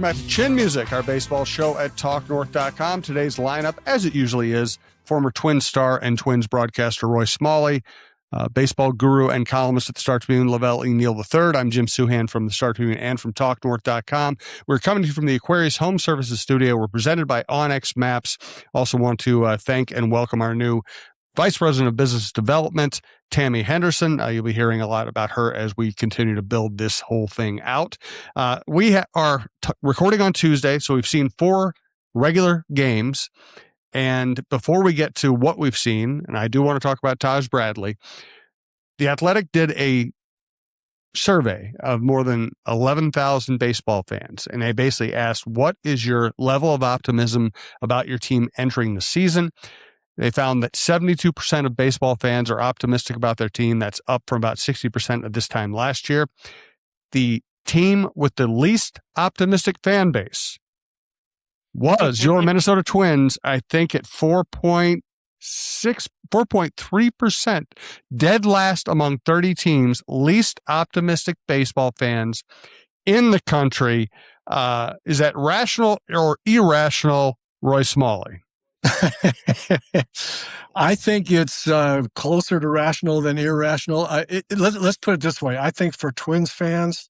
back to Chin Music, our baseball show at TalkNorth.com. Today's lineup, as it usually is, former Twins star and Twins broadcaster Royce Smalley, baseball guru and columnist at the Star Tribune, LaVelle Neal III. I'm Jim Souhan from the Star Tribune and from TalkNorth.com. We're coming to you from the Aquarius Home Services studio. We're presented by Onyx Maps. Also want to thank and welcome our new Vice President of Business Development, Tammy Henderson. You'll be hearing a lot about her as we continue to build this whole thing out. We are recording on Tuesday, so we've seen 4 regular games. And before we get to what we've seen, and I do want to talk about Taj Bradley, The Athletic did a survey of more than 11,000 baseball fans. And they basically asked, what is your level of optimism about your team entering the season? They found that 72% of baseball fans are optimistic about their team. That's up from about 60% at this time last year. The team with the least optimistic fan base was your Minnesota Twins, I think at 4.3%, dead last among 30 teams, least optimistic baseball fans in the country. Is that rational or irrational, Royce Smalley? I think it's closer to rational than irrational. Let's put it this way. I think for Twins fans,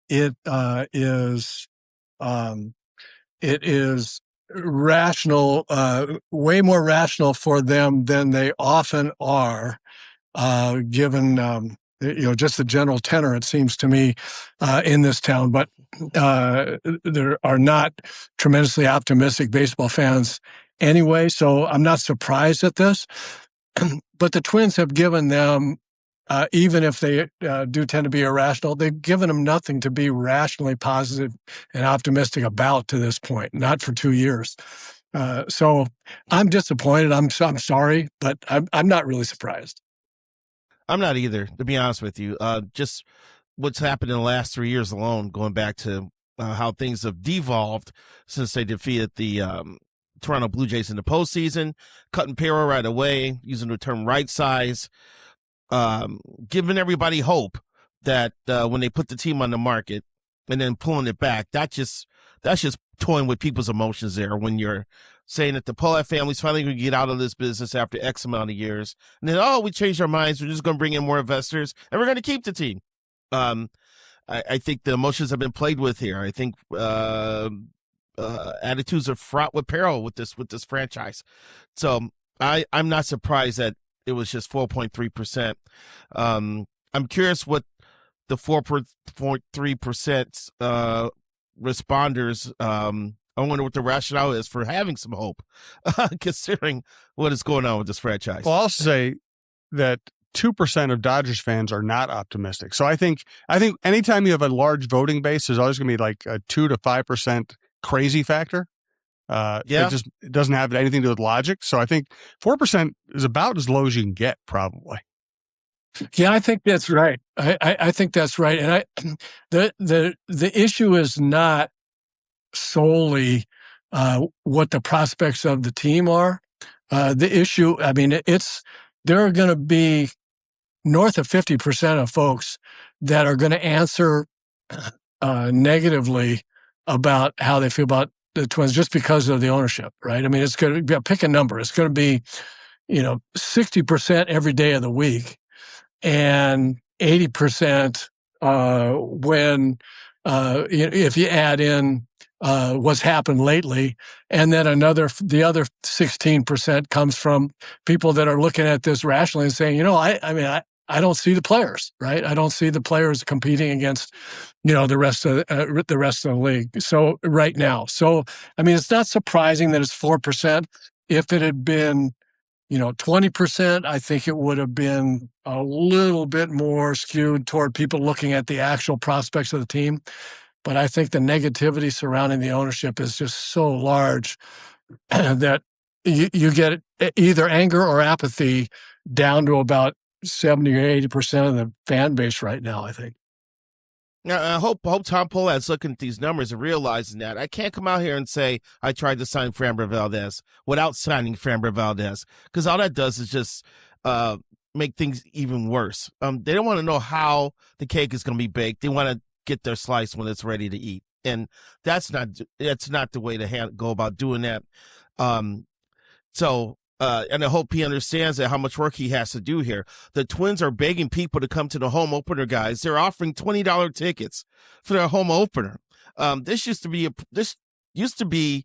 it is rational, way more rational for them than they often are, given just the general tenor, it seems to me, in this town. But there are not tremendously optimistic baseball fans anyway, so I'm not surprised at this. But the Twins have given them, even if they do tend to be irrational, they've given them nothing to be rationally positive and optimistic about to this point, not for 2 years. So I'm disappointed. I'm sorry, but I'm not really surprised. I'm not either, to be honest with you. Just what's happened in the last 3 years alone, going back to how things have devolved since they defeated the Toronto Blue Jays in the postseason, cutting payroll right away, using the term right size, giving everybody hope that when they put the team on the market and then pulling it back, that's just toying with people's emotions there when you're saying that the Pollard family's finally going to get out of this business after X amount of years. And then, we changed our minds. We're just going to bring in more investors and we're going to keep the team. I think the emotions have been played with here. I think attitudes are fraught with peril with this franchise. So I'm not surprised that it was just 4.3%. I'm curious what the 4.3% responders, I wonder what the rationale is for having some hope, considering what is going on with this franchise. Well, I'll say that 2% of Dodgers fans are not optimistic. So I think anytime you have a large voting base, there's always going to be like a 2 to 5% crazy factor. It doesn't have anything to do with logic. So I think 4% is about as low as you can get, probably. Yeah, I think that's right. I think that's right. And the issue is not solely what the prospects of the team are. The issue, there are going to be north of 50% of folks that are going to answer negatively about how they feel about the Twins just because of the ownership, right? I mean, it's going to be, pick a number. It's going to be, 60% every day of the week and 80% when, if you add in what's happened lately, and then the other 16% comes from people that are looking at this rationally and saying, I don't see the players, right? I don't see the players competing against, the rest of the league. So right now, it's not surprising that it's 4%. If it had been, 20%, I think it would have been a little bit more skewed toward people looking at the actual prospects of the team. But I think the negativity surrounding the ownership is just so large that you get either anger or apathy down to about 70 or 80% of the fan base right now, I think. Now, I hope Tom Pollard's looking at these numbers and realizing that I can't come out here and say I tried to sign Framber Valdez without signing Framber Valdez, because all that does is just make things even worse. They don't want to know how the cake is going to be baked. They want to get their slice when it's ready to eat. And that's not the way to go about doing that. And I hope he understands that how much work he has to do here. The Twins are begging people to come to the home opener, guys. They're offering $20 tickets for their home opener. This used to be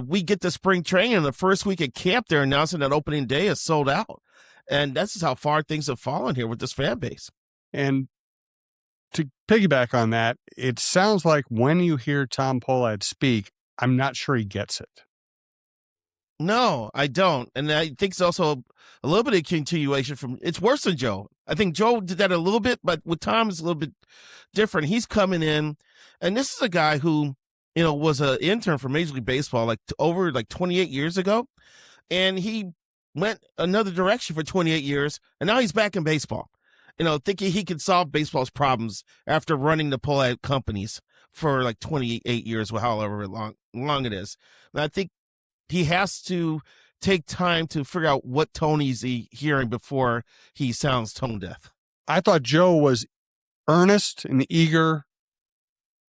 we get to spring training the first week at camp. They're announcing that opening day is sold out. And that's how far things have fallen here with this fan base. And to piggyback on that, it sounds like when you hear Tom Pohlad speak, I'm not sure he gets it. No, I don't. And I think it's also a little bit of continuation it's worse than Joe. I think Joe did that a little bit, but with Tom, it's a little bit different. He's coming in, and this is a guy who, was an intern for Major League Baseball over 28 years ago. And he went another direction for 28 years, and now he's back in baseball. Thinking he can solve baseball's problems after running the Pohlad companies for 28 years, or however long it is. And I think he has to take time to figure out what tone he's hearing before he sounds tone deaf. I thought Joe was earnest and eager,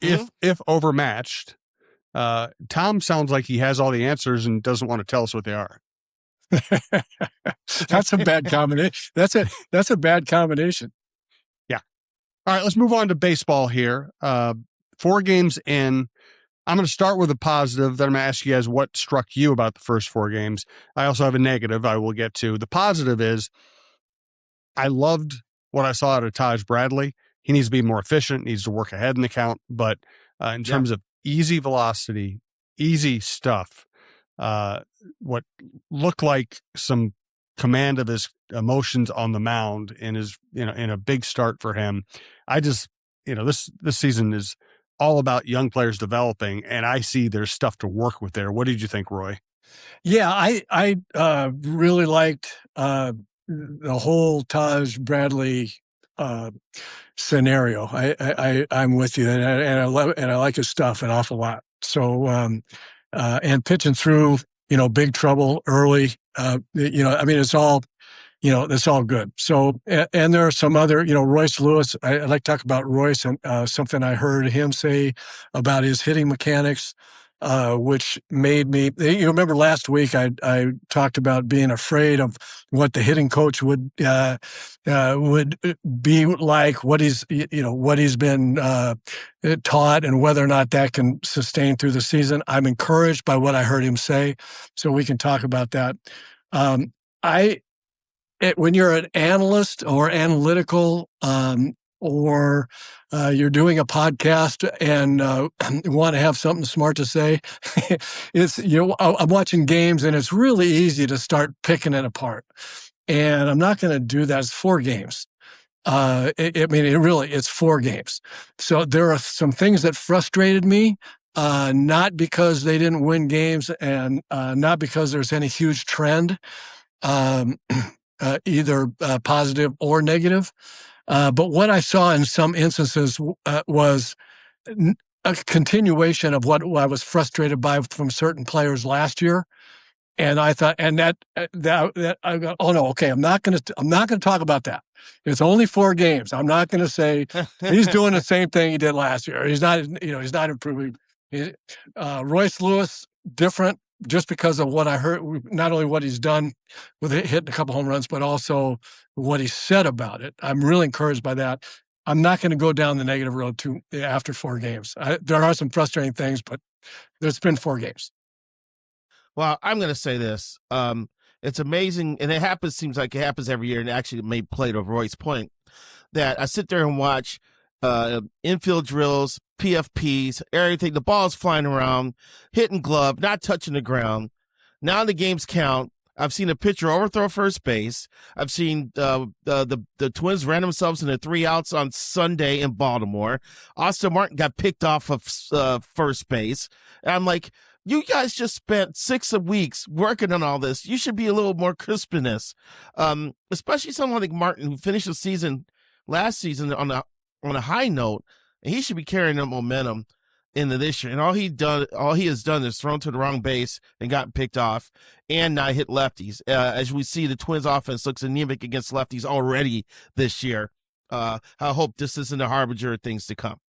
if overmatched. Tom sounds like he has all the answers and doesn't want to tell us what they are. That's a bad combination. That's a bad combination. Yeah. All right, let's move on to baseball here. 4 games in. I'm going to start with a positive. Then I'm going to ask you guys what struck you about the first 4 games. I also have a negative I will get to. The positive is I loved what I saw out of Taj Bradley. He needs to be more efficient, needs to work ahead in the count. But in terms of easy velocity, easy stuff, what looked like some command of his emotions on the mound in a big start for him. I just, this season is all about young players developing, and I see there's stuff to work with there. What did you think, Roy? Yeah, I really liked the whole Taj Bradley scenario. I'm with you, and I love and I like his stuff an awful lot. So and pitching through big trouble early. It's all. That's all good. So, and there are some other, Royce Lewis, I'd like to talk about Royce and something I heard him say about his hitting mechanics, which made me, you remember last week I talked about being afraid of what the hitting coach would be like, what he's been taught and whether or not that can sustain through the season. I'm encouraged by what I heard him say, so we can talk about that. When you're an analyst or analytical, or you're doing a podcast and want to have something smart to say, I'm watching games and it's really easy to start picking it apart. And I'm not going to do that. It's 4 games. It's 4 games. So there are some things that frustrated me, not because they didn't win games and not because there's any huge trend. Either positive or negative. But what I saw in some instances was a continuation of what I was frustrated by from certain players last year. And I thought, and that I go, oh no, okay, I'm not going to talk about that. It's only 4 games. I'm not going to say he's doing the same thing he did last year. He's not improving. Royce Lewis, different. Just because of what I heard, not only what he's done with hitting a couple home runs, but also what he said about it. I'm really encouraged by that. I'm not going to go down the negative road after 4 games. There are some frustrating things, but there's been 4 games. Well, I'm going to say this. It's amazing, and seems like it happens every year, and actually it may play to Roy's point, that I sit there and watch infield drills, PFPs, everything. The ball's flying around, hitting glove, not touching the ground. Now the games count. I've seen a pitcher overthrow first base. I've seen the Twins ran themselves into 3 outs on Sunday in Baltimore. Austin Martin got picked off of first base. And I'm like, you guys just spent 6 weeks working on all this. You should be a little more crisp in this. Especially someone like Martin, who finished the season last season on a high note. And he should be carrying that momentum into this year. And all he has done is thrown to the wrong base and gotten picked off and not hit lefties. As we see, the Twins offense looks anemic against lefties already this year. I hope this isn't a harbinger of things to come.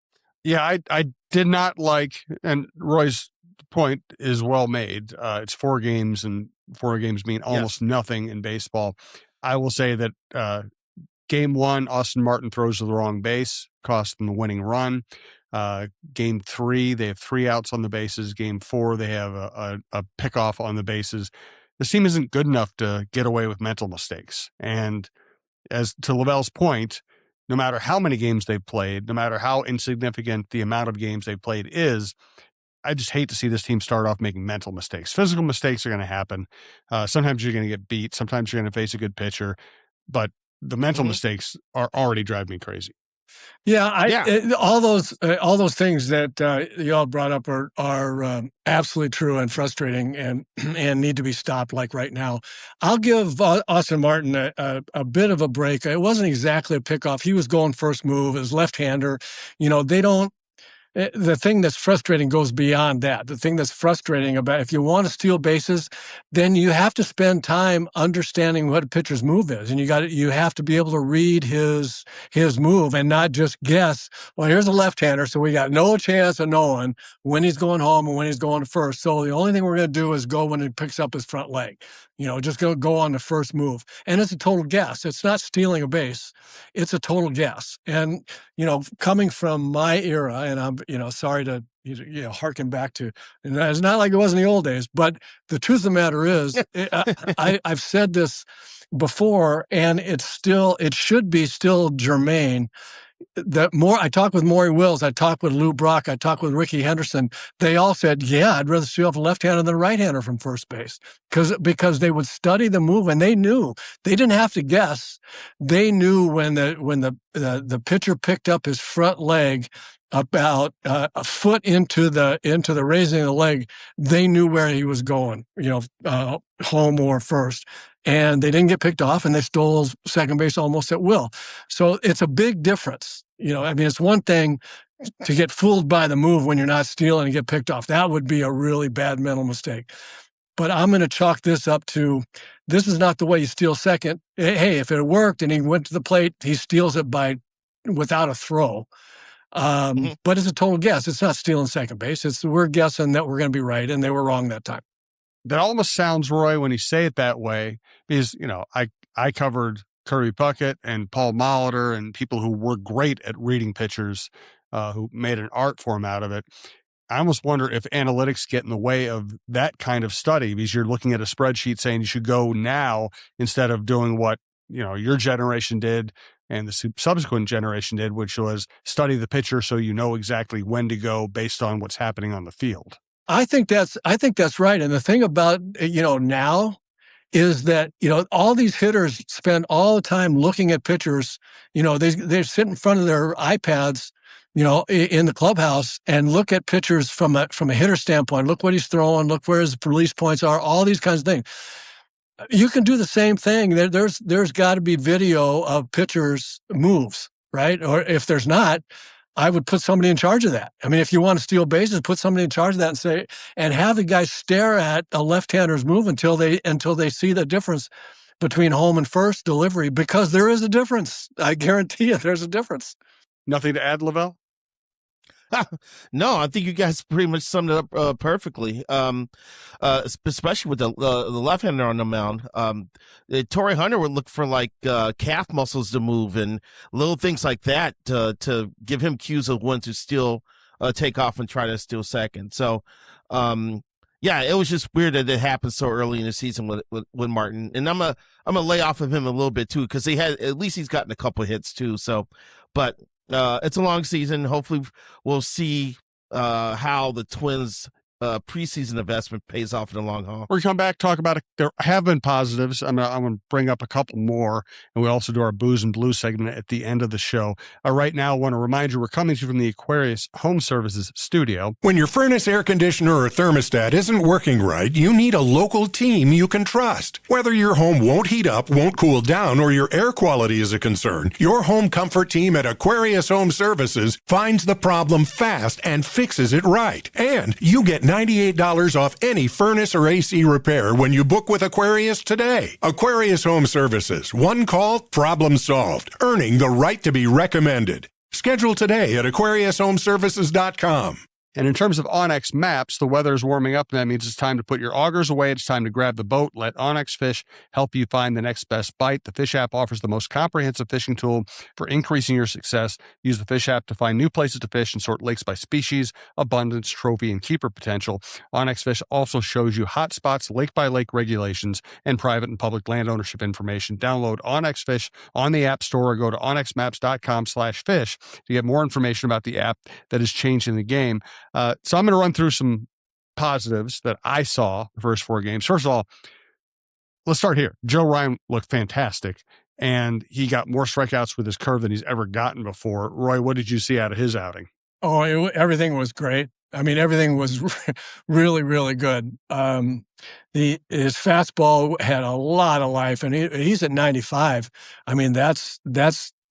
Yeah, I did not like, and Roy's point is well made. It's 4 games, and 4 games mean almost nothing in baseball. I will say that game 1, Austin Martin throws to the wrong base, cost them the winning run. Game 3, they have 3 outs on the bases. Game 4, they have a pickoff on the bases. This team isn't good enough to get away with mental mistakes. And as to LaVelle's point, no matter how many games they've played, no matter how insignificant the amount of games they've played is, I just hate to see this team start off making mental mistakes. Physical mistakes are going to happen. Sometimes you're going to get beat. Sometimes you're going to face a good pitcher. But the mental mistakes are already driving me crazy. Yeah, all those things that you all brought up are absolutely true and frustrating and need to be stopped. Like right now, I'll give Austin Martin a bit of a break. It wasn't exactly a pickoff. He was going first move as left-hander. They don't. The thing that's frustrating goes beyond that. The thing that's frustrating about if you want to steal bases, then you have to spend time understanding what a pitcher's move is, and you have to be able to read his move and not just guess. Well, here's a left-hander, so we got no chance of knowing when he's going home and when he's going to first. So the only thing we're going to do is go when he picks up his front leg. Just go on the first move, and it's a total guess. It's not stealing a base; it's a total guess. And coming from my era, and I'm sorry to harken back to, and it's not like it was in the old days, but the truth of the matter is, I've said this before, and it should be still germane. I talked with Maury Wills, I talked with Lou Brock, I talked with Ricky Henderson. They all said, yeah, I'd rather steal off a left-hander than a right-hander from first base because they would study the move, and they knew. They didn't have to guess. They knew when the pitcher picked up his front leg about a foot into the raising of the leg, they knew where he was going, home or first. And they didn't get picked off, and they stole second base almost at will. So it's a big difference. It's one thing to get fooled by the move when you're not stealing and get picked off. That would be a really bad mental mistake. But I'm going to chalk this up to, this is not the way you steal second. Hey, if it worked and he went to the plate, he steals it without a throw. But it's a total guess. It's not stealing second base. We're guessing that we're going to be right, and they were wrong that time. That almost sounds, Roy, when you say it that way, because, I covered Kirby Puckett and Paul Molitor and people who were great at reading pitchers, who made an art form out of it. I almost wonder if analytics get in the way of that kind of study, because you're looking at a spreadsheet saying you should go now instead of doing what, your generation did and the subsequent generation did, which was study the pitcher so you know exactly when to go based on what's happening on the field. I think that's right. And the thing about, now is that, all these hitters spend all the time looking at pitchers. They sit in front of their iPads, in the clubhouse and look at pitchers from a hitter standpoint. Look what he's throwing. Look where his release points are. All these kinds of things. You can do the same thing. There's got to be video of pitchers' moves, right? Or if there's not, I would put somebody in charge of that. If you want to steal bases, put somebody in charge of that and have the guys stare at a left-hander's move until they see the difference between home and first delivery, because there is a difference. I guarantee you there's a difference. Nothing to add, LaVelle? No, I think you guys pretty much summed it up perfectly. Especially with the left-hander on the mound. Torrey Hunter would look for calf muscles to move and little things like that to give him cues of when to still take off and try to steal second. So, it was just weird that it happened so early in the season with Martin. And I'm gonna lay off of him a little bit too, because at least he's gotten a couple of hits too. So, but. It's a long season. Hopefully we'll see how the Twins preseason investment pays off in the long haul. We're going to come back, talk about it. There have been positives. I'm going to bring up a couple more, and we also do our Booze and Blues segment at the end of the show. Right now, I want to remind you, we're coming to you from the Aquarius Home Services studio. When your furnace, air conditioner, or thermostat isn't working right, you need a local team you can trust. Whether your home won't heat up, won't cool down, or your air quality is a concern, your home comfort team at Aquarius Home Services finds the problem fast and fixes it right. And you get $98 off any furnace or AC repair when you book with Aquarius today. Aquarius Home Services. One call, problem solved. Earning the right to be recommended. Schedule today at AquariusHomeservices.com. And in terms of Onyx maps, the weather is warming up, and that means it's time to put your augers away. It's time to grab the boat. Let Onyx Fish help you find the next best bite. The Fish app offers the most comprehensive fishing tool for increasing your success. Use the Fish app to find new places to fish and sort lakes by species, abundance, trophy, and keeper potential. Onyx Fish also shows you hot spots, lake-by-lake regulations, and private and public land ownership information. Download Onyx Fish on the App Store or go to onyxmaps.com/fish to get more information about the app that is changing the game. So I'm going to run through some positives that I saw the first 4 games. First of all, let's start here. Joe Ryan looked fantastic, and he got more strikeouts with his curve than he's ever gotten before. Roy, what did you see out of his outing? Oh, everything was great. I mean, everything was really, really good. His fastball had a lot of life, and he's at 95. I mean, that's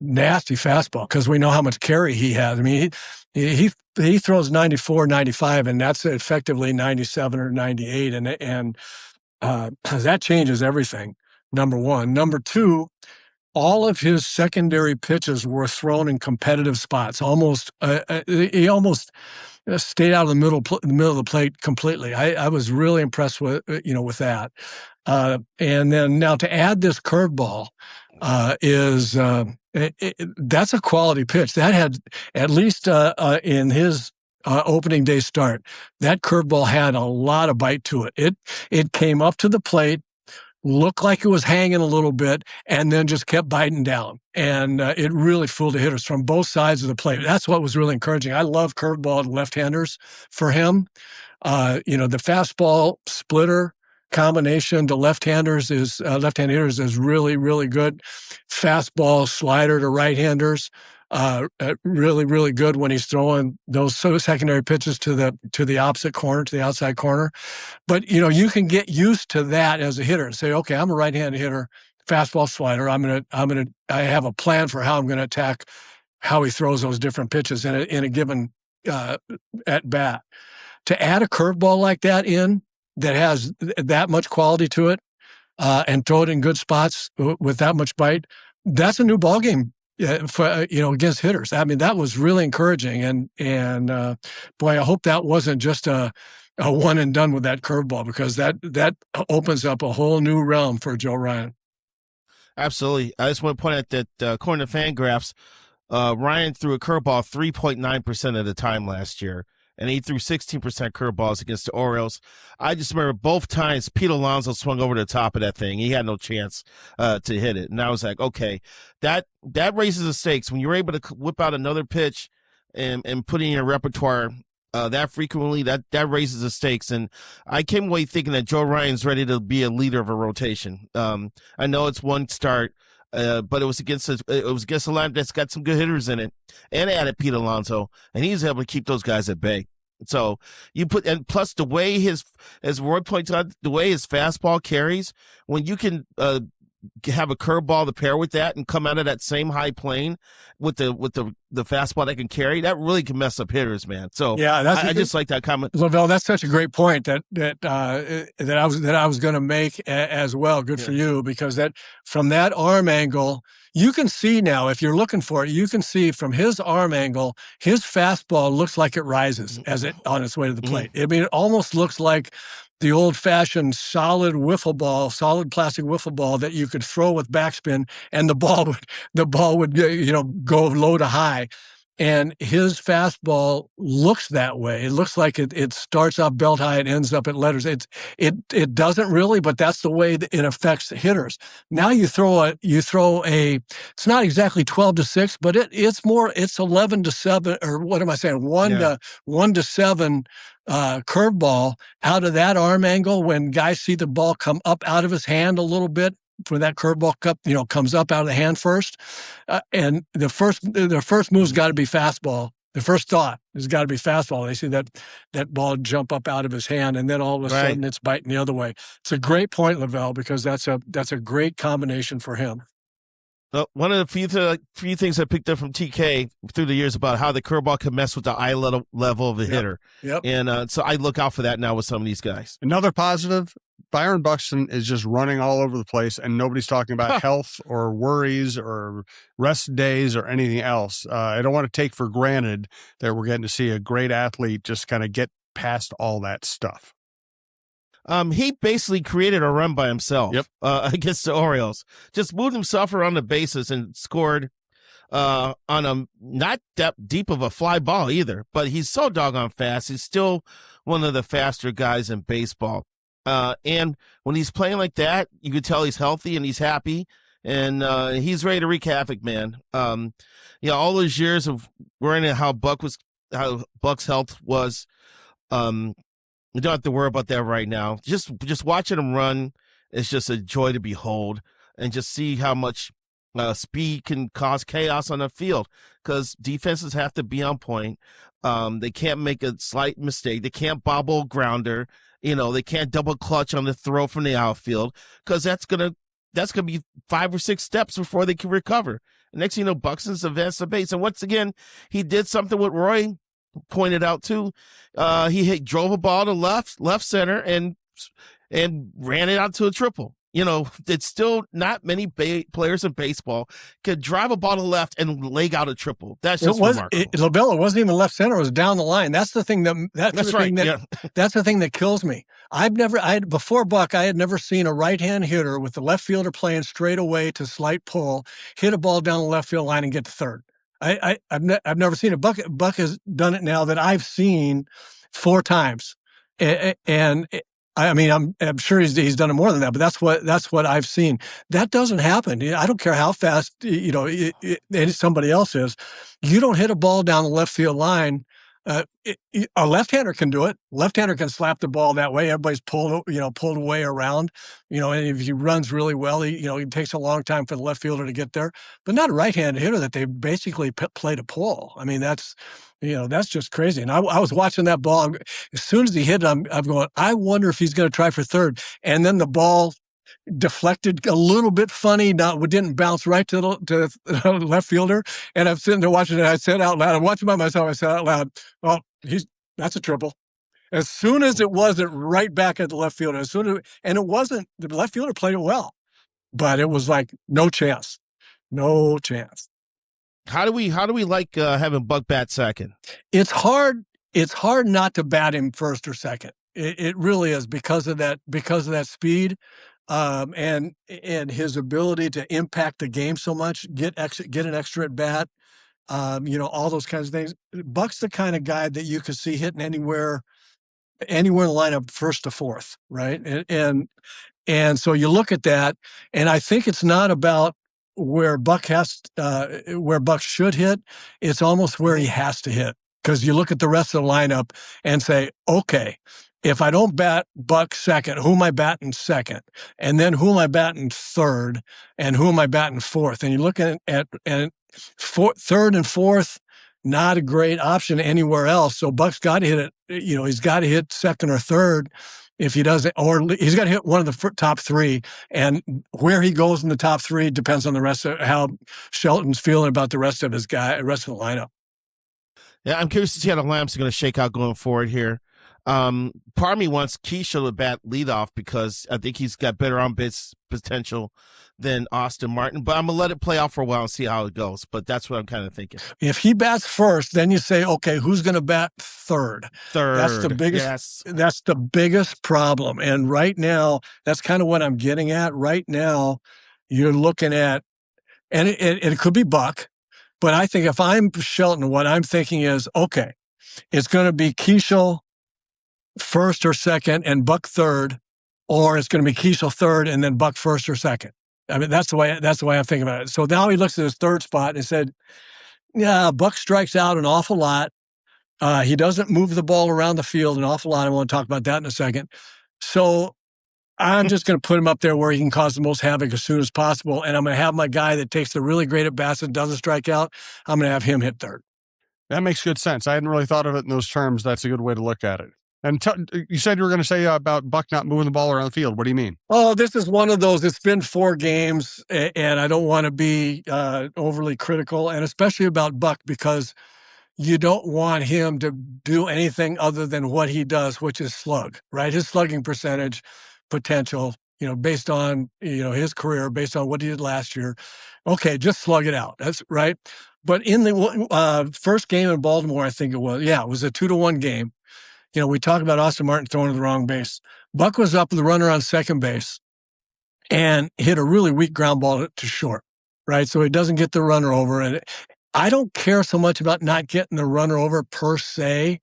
nasty fastball because we know how much carry he has. I mean, he throws 94, 95, and that's effectively 97 or 98, and that changes everything. Number one. Number two, all of his secondary pitches were thrown in competitive spots. He almost stayed out of the middle of the plate completely. I was really impressed with that. And then now to add this curveball that's a quality pitch. That had, at least in his opening day start, that curveball had a lot of bite to it. It came up to the plate, looked like it was hanging a little bit, and then just kept biting down. And it really fooled the hitters from both sides of the plate. That's what was really encouraging. I love curveball left-handers for him. The fastball splitter combination to left-hand hitters is really, really good. Fastball slider to right-handers, really, really good when he's throwing those secondary pitches to the opposite corner, to the outside corner. But you can get used to that as a hitter and say, okay, I'm a right-handed hitter, fastball slider. I have a plan for how I'm going to attack how he throws those different pitches in a given at bat. To add a curveball like that in, that has that much quality to it, and throw it in good spots with that much bite, that's a new ballgame for against hitters. I mean, that was really encouraging, and boy, I hope that wasn't just a one and done with that curveball, because that opens up a whole new realm for Joe Ryan. Absolutely. I just want to point out that according to Fangraphs, Ryan threw a curveball 3.9% of the time last year, and he threw 16% curveballs against the Orioles. I just remember both times Pete Alonso swung over the top of that thing. He had no chance to hit it. And I was like, okay, that raises the stakes. When you're able to whip out another pitch and put it in your repertoire that frequently, that raises the stakes. And I came away thinking that Joe Ryan's ready to be a leader of a rotation. I know it's one start, but it was against a lineup that's got some good hitters in it, and added Pete Alonso, and he's able to keep those guys at bay. So and plus the way as Roy points out, the way his fastball carries, when you can have a curveball to pair with that and come out of that same high plane with the fastball that can carry, that really can mess up hitters, man. So yeah, I just like that comment. LaVelle, that's such a great point that I was going to make as well. Good for you, because that from that arm angle, you can see now, if you're looking for it, you can see from his arm angle, his fastball looks like it rises on its way to the plate. I mean, it almost looks like the old-fashioned solid plastic wiffle ball that you could throw with backspin, and the ball would go low to high. And his fastball looks that way. It looks like it starts off belt high and ends up at letters. It doesn't really, but that's the way that it affects hitters. Now you throw a it's not exactly 12-6, but it's 11-7, or what am I saying? 1-7 curveball out of that arm angle, when guys see the ball come up out of his hand a little bit, for that curveball comes up out of the hand first, and the first move's got to be fastball. The first thought has got to be fastball. They see that ball jump up out of his hand, and then all of a sudden it's biting the other way. It's a great point, LaVelle, because that's a great combination for him. Well, one of the few things I picked up from TK through the years about how the curveball can mess with the eye level of the hitter. Yep. And so I look out for that now with some of these guys. Another positive Byron Buxton is just running all over the place, and nobody's talking about health or worries or rest days or anything else. I don't want to take for granted that we're getting to see a great athlete just kind of get past all that stuff. He basically created a run by himself against the Orioles. Just moved himself around the bases and scored on a not that deep of a fly ball either. But he's so doggone fast. He's still one of the faster guys in baseball. And when he's playing like that, you could tell he's healthy and he's happy. And he's ready to wreak havoc, man. All those years of worrying how Buck's health was, we don't have to worry about that right now. Just watching him run is just a joy to behold, and just see how much speed can cause chaos on the field, because defenses have to be on point. They can't make a slight mistake. They can't bobble a grounder. They can't double clutch on the throw from the outfield, because that's gonna be 5 or 6 steps before they can recover. And next thing you know, Buxton's advanced the base. And once again, he did something what Roy pointed out too. He drove a ball to left center and ran it out to a triple. It's still not many players in baseball could drive a ball to left and leg out a triple. That's just remarkable. LaVelle, it wasn't even left center; it was down the line. That's the thing that's the thing that kills me. Before Buck, I had never seen a right-hand hitter with the left fielder playing straight away to slight pull, hit a ball down the left field line and get to third. I've never seen it. Buck has done it now that I've seen 4 times, and I mean, I'm sure he's done it more than that, but that's what I've seen. That doesn't happen. I don't care how fast somebody else is. You don't hit a ball down the left field line. A left-hander can do it. Left-hander can slap the ball that way. Everybody's pulled away around. And if he runs really well, it takes a long time for the left fielder to get there. But not a right-handed hitter that they basically play to pull. I mean, that's just crazy. And I was watching that ball. As soon as he hit it, I'm going, I wonder if he's going to try for third. And then the ball deflected a little bit funny. Didn't bounce right to the left fielder. And I'm sitting there watching it. I said out loud, I'm watching by myself. I said out loud, "Oh, that's a triple." As soon as it wasn't right back at the left fielder, and it wasn't, the left fielder played it well, but it was like no chance. How do we like having Buck bat second? It's hard not to bat him first or second. It really is because of that speed. And his ability to impact the game so much, get an extra at bat, all those kinds of things. Buck's the kind of guy that you could see hitting anywhere in the lineup first to fourth, right? And so you look at that, and I think it's not about where Buck should hit. It's almost where he has to hit, because you look at the rest of the lineup and say, okay, if I don't bat Buck second, who am I batting second? And then who am I batting third? And who am I batting fourth? And you look at third and fourth, not a great option anywhere else. So Buck's got to hit it. He's got to hit second or third if he doesn't, or he's got to hit one of the top 3. And where he goes in the top 3 depends on the rest of how Shelton's feeling about the rest of the lineup. Yeah, I'm curious to see how the lineup's going to shake out going forward here. Part of me wants Keisha to bat leadoff, because I think he's got better on base potential than Austin Martin, but I'm going to let it play out for a while and see how it goes. But that's what I'm kind of thinking. If he bats first, then you say, okay, who's going to bat third? That's the biggest, yes. That's the biggest problem. And right now, that's kind of what I'm getting at. Right now, you're looking at, and it could be Buck, but I think if I'm Shelton, what I'm thinking is, okay, it's going to be Keisha first or second and Buck third, or it's going to be Keisha third and then Buck first or second. I mean, that's the way I'm thinking about it. So now he looks at his third spot and said, yeah, Buck strikes out an awful lot. He doesn't move the ball around the field an awful lot. I want to talk about that in a second. So I'm just going to put him up there where he can cause the most havoc as soon as possible. And I'm going to have my guy that takes the really great at bats and doesn't strike out. I'm going to have him hit third. That makes good sense. I hadn't really thought of it in those terms. That's a good way to look at it. And you said you were going to say about Buck not moving the ball around the field. What do you mean? Oh, this is one of those. It's been 4 games, and I don't want to be overly critical, and especially about Buck, because you don't want him to do anything other than what he does, which is slug, right? His slugging percentage potential, based on, his career, based on what he did last year. Okay, just slug it out. That's right. But in the first game in Baltimore, I think it was a 2-1 game. We talk about Austin Martin throwing to the wrong base. Buck was up with the runner on second base and hit a really weak ground ball to short, right? So he doesn't get the runner over. And I don't care so much about not getting the runner over per se.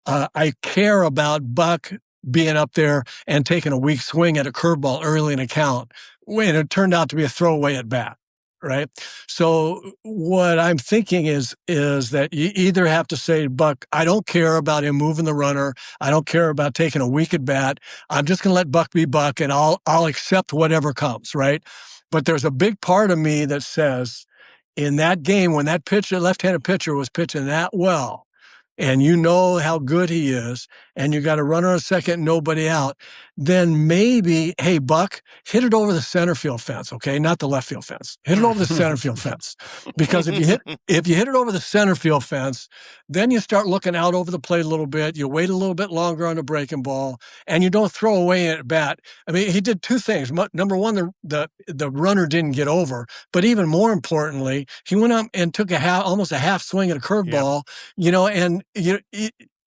I care about Buck being up there and taking a weak swing at a curveball early in a count when it turned out to be a throwaway at bat. Right. So what I'm thinking is that you either have to say, Buck, I don't care about him moving the runner. I don't care about taking a weak at bat. I'm just going to let Buck be Buck and I'll accept whatever comes. Right. But there's a big part of me that says in that game, when that left-handed pitcher was pitching that well, and how good he is, and you got a runner on second, nobody out, then maybe, hey, Buck, hit it over the center field fence, okay? Not the left field fence. Hit it over the center field fence. Because if you hit it over the center field fence, then you start looking out over the plate a little bit, you wait a little bit longer on the breaking ball, and you don't throw away at bat. I mean, he did two things. Number one, the runner didn't get over, but even more importantly, he went up and took almost a half swing at a curveball, and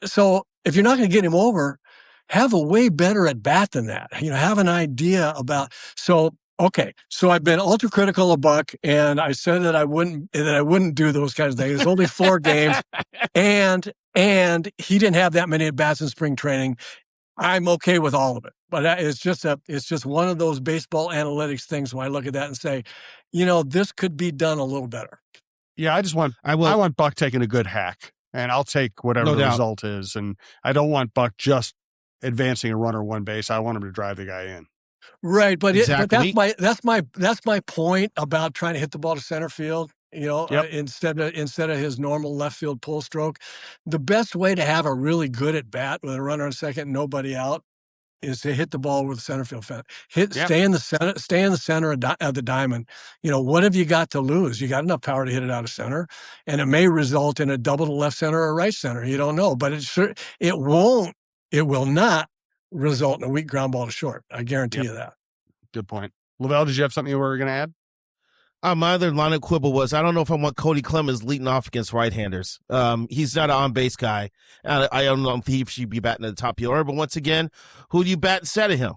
so if you're not going to get him over, have a way better at bat than that. Have an idea about. So okay, so I've been ultra critical of Buck, and I said that I wouldn't do those kinds of things. It's only 4 games, and he didn't have that many at bats in spring training. I'm okay with all of it, but it's just one of those baseball analytics things when I look at that and say, this could be done a little better. Yeah, I want Buck taking a good hack. And I'll take whatever the result is. And I don't want Buck just advancing a runner one base. I want him to drive the guy in. Right, but that's my point about trying to hit the ball to center field. Instead of his normal left field pull stroke, the best way to have a really good at bat with a runner on second, nobody out, is to hit the ball with the center field fence. Stay in the center of the diamond. What have you got to lose? You got enough power to hit it out of center, and it may result in a double to left center or right center. You don't know, but it will not result in a weak ground ball to short. I guarantee you that. Good point. LaVelle, did you have something you were going to add? My other line of quibble was, I don't know if I want Cody Clemens leading off against right-handers. He's not an on-base guy. I don't know if he should be batting at the top of the order, but once again, who do you bat instead of him?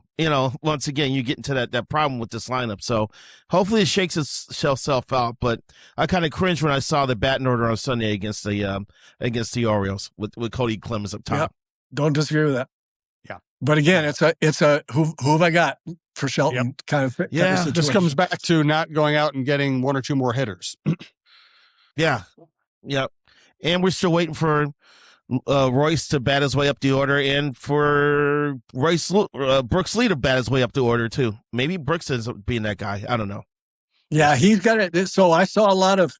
Once again, you get into that problem with this lineup. So hopefully it shakes itself out, but I kind of cringed when I saw the batting order on Sunday against the Orioles with Cody Clemens up top. Yep. Don't disagree with that. Yeah. But again, it's a who have I got for Shelton kind of situation. This comes back to not going out and getting 1 or 2 more hitters. Yeah. And we're still waiting for Royce to bat his way up the order, and for Brooks Lee to bat his way up the order too. Maybe Brooks ends up being that guy. I don't know. Yeah, he's got it. So I saw a lot of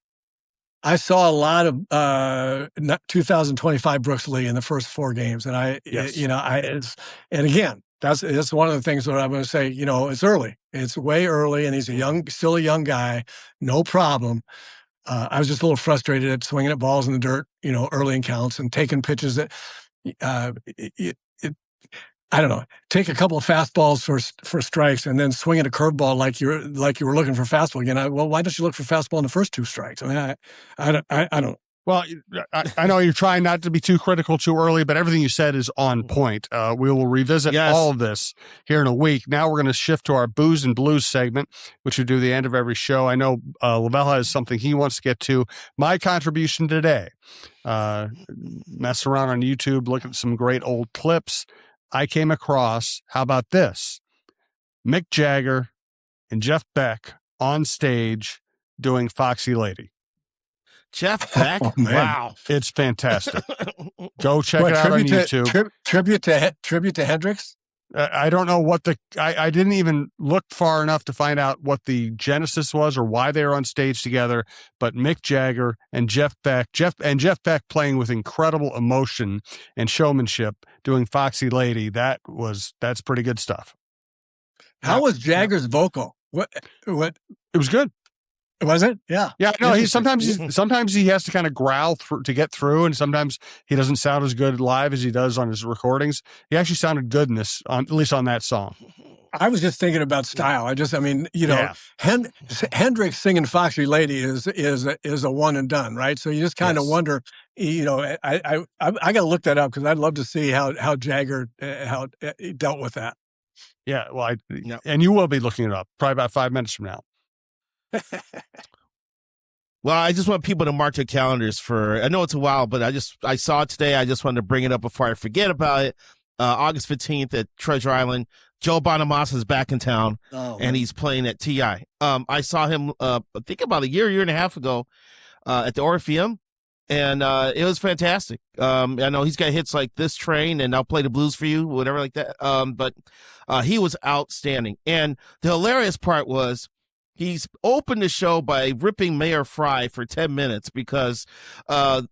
2025 Brooks Lee in the first 4 games, and and again, that's one of the things that I'm going to say. It's early. It's way early, and he's still a young guy. No problem. I was just a little frustrated at swinging at balls in the dirt, early in counts and taking pitches that, I don't know, take a couple of fastballs for strikes and then swing at a curveball like you were looking for fastball again. Well, why don't you look for fastball in the first 2 strikes? I mean, I don't. Well, I know you're trying not to be too critical too early, but everything you said is on point. We will revisit all of this here in a week. Now we're going to shift to our Booze and Blues segment, which we do the end of every show. I know LaVelle has something he wants to get to. My contribution today, mess around on YouTube, look at some great old clips. I came across, how about this? Mick Jagger and Jeff Beck on stage doing Foxy Lady. Jeff Beck? Oh, wow. It's fantastic. Go check it out on YouTube. Tribute to Hendrix? I don't know what I didn't even look far enough to find out what the genesis was or why they were on stage together, but Mick Jagger and Jeff Beck playing with incredible emotion and showmanship doing Foxy Lady. That's pretty good stuff. How was Jagger's vocal? What? It was good. Was it? Yeah. Yeah. No, sometimes he has to kind of growl to get through, and sometimes he doesn't sound as good live as he does on his recordings. He actually sounded good in this, at least on that song. I was just thinking about style. Yeah. Hendrix singing "Foxy Lady" is a one and done, right? So you just kind of wonder, I got to look that up because I'd love to see how Jagger he dealt with that. Yeah, well, and you will be looking it up probably about 5 minutes from now. Well, I just want people to mark their calendars I know it's a while, but I saw it today. I just wanted to bring it up before I forget about it. August 15th at Treasure Island. Joe Bonamassa is back in town, and he's playing at TI. I saw him, I think about a year and a half ago at the Orpheum, and it was fantastic. I know he's got hits like This Train and I'll Play the Blues for You, whatever like that. But he was outstanding. And the hilarious part was, he's opened the show by ripping Mayor Fry for 10 minutes because I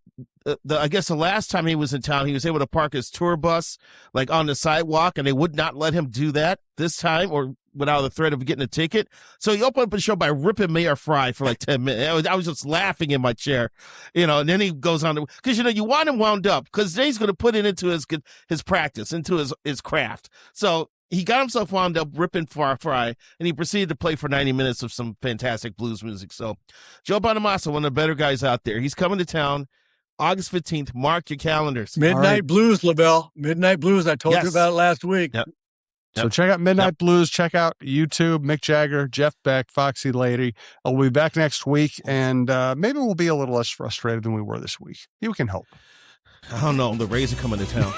guess the last time he was in town, he was able to park his tour bus like on the sidewalk, and they would not let him do that this time, or without the threat of getting a ticket. So he opened up the show by ripping Mayor Fry for like 10 minutes. I was just laughing in my chair, and then he goes on because you want him wound up because then he's going to put it into his practice, into his craft. So he got himself wound up ripping Fry, and he proceeded to play for 90 minutes of some fantastic blues music. So Joe Bonamassa, one of the better guys out there, he's coming to town August 15th. Mark your calendars. Midnight Blues, LaVelle. Midnight Blues. I told you about it last week. Yep. So check out Midnight Blues. Check out YouTube, Mick Jagger, Jeff Beck, Foxy Lady. We'll be back next week, and maybe we'll be a little less frustrated than we were this week. You can hope. I don't know. The Rays are coming to town.